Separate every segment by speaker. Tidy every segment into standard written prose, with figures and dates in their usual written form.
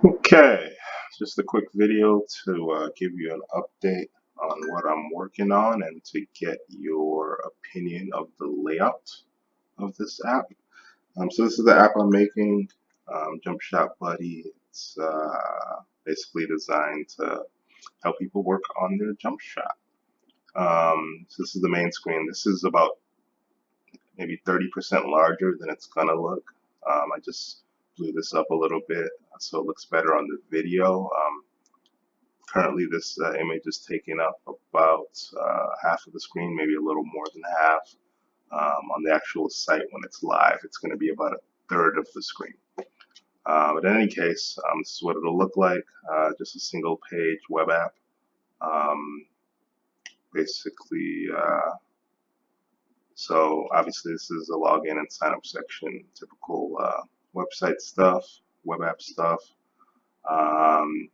Speaker 1: Okay, just a quick video to give you an update on what I'm working on and to get your opinion of the layout of this app. So this is the app I'm making, Jump Shot Buddy. It's basically designed to help people work on their jump shot. So this is the main screen. This is about maybe 30% larger than it's gonna look. I just blew this up a little bit so it looks better on the video. Currently, this image is taking up about half of the screen, maybe a little more than half. On the actual site, when it's live, it's going to be about a third of the screen. But in any case, this is what it'll look like. Just a single page web app. Um, basically, so obviously this is a login and sign up section, typical website stuff, web app stuff. Um,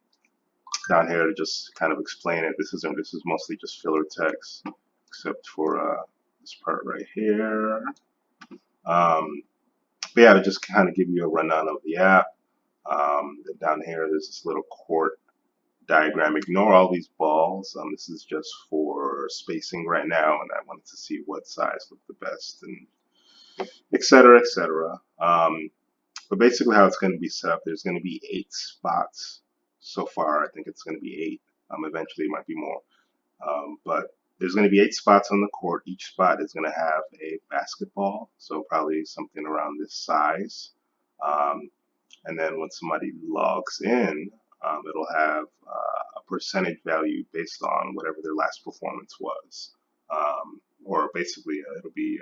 Speaker 1: Down here to just kind of explain it. This is mostly just filler text, except for this part right here. Um, but yeah, to just kind of give you a rundown of the app. Down here, there's this little court diagram. Ignore all these balls. This is just for spacing right now, and I wanted to see what size looked the best, and et cetera, et cetera. But basically, how it's going to be set up, there's going to be 8 spots so far. I think it's going to be 8. Eventually, it might be more. But there's going to be 8 spots on the court. Each spot is going to have a basketball, so probably something around this size. Um, and then when somebody logs in, it'll have a percentage value based on whatever their last performance was. Or basically, it'll be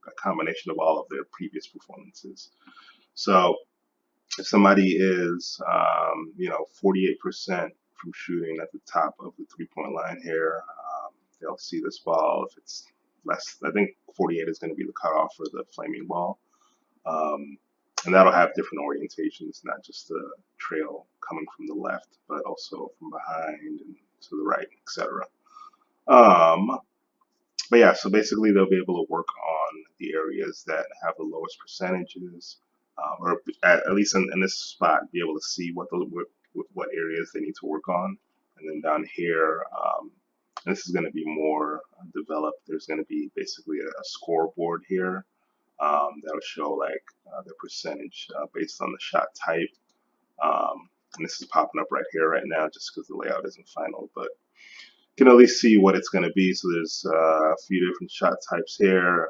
Speaker 1: a combination of all of their previous performances. So if somebody is, 48% from shooting at the top of the 3-point line here, they'll see this ball. If it's less, I think 48 is going to be the cutoff for the flaming ball. And that'll have different orientations, not just the trail coming from the left, but also from behind and to the right, etc. Um, but yeah, so basically they'll be able to work on the areas that have the lowest percentages, or at least in this spot, be able to see what areas they need to work on. And then down here, and this is going to be more developed. There's going to be basically a scoreboard here that'll show like the percentage based on the shot type. And this is popping up right here right now, just because the layout isn't final, but can at least see what it's going to be. So there's a few different shot types here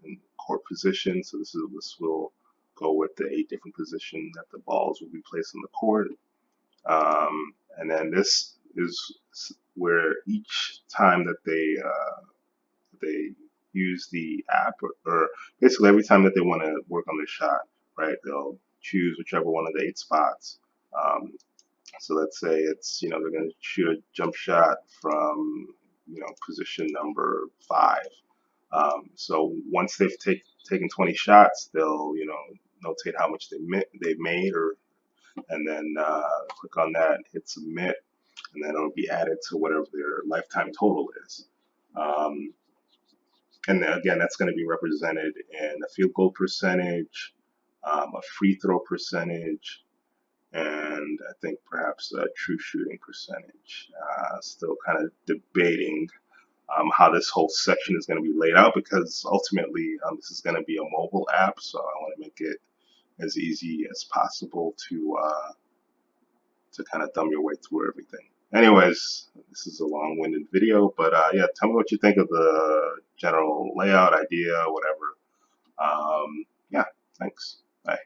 Speaker 1: in court position. So this will go with the 8 different positions that the balls will be placed on the court. And then this is where each time that they use the app, or basically every time that they want to work on their shot, right? They'll choose whichever one of the 8 spots. Um, so let's say it's, they're going to shoot a jump shot from, position number 5. So once taken 20 shots, they'll, notate how much they've made, and then click on that, hit submit, and then it'll be added to whatever their lifetime total is. Um, and again, that's going to be represented in a field goal percentage, a free throw percentage, and I think perhaps a true shooting percentage. Still kind of debating how this whole section is going to be laid out, because ultimately this is going to be a mobile app, so I want to make it as easy as possible to kind of thumb your way through everything. Anyways, this is a long-winded video, but yeah, tell me what you think of the general layout idea, whatever. Yeah, thanks. Bye.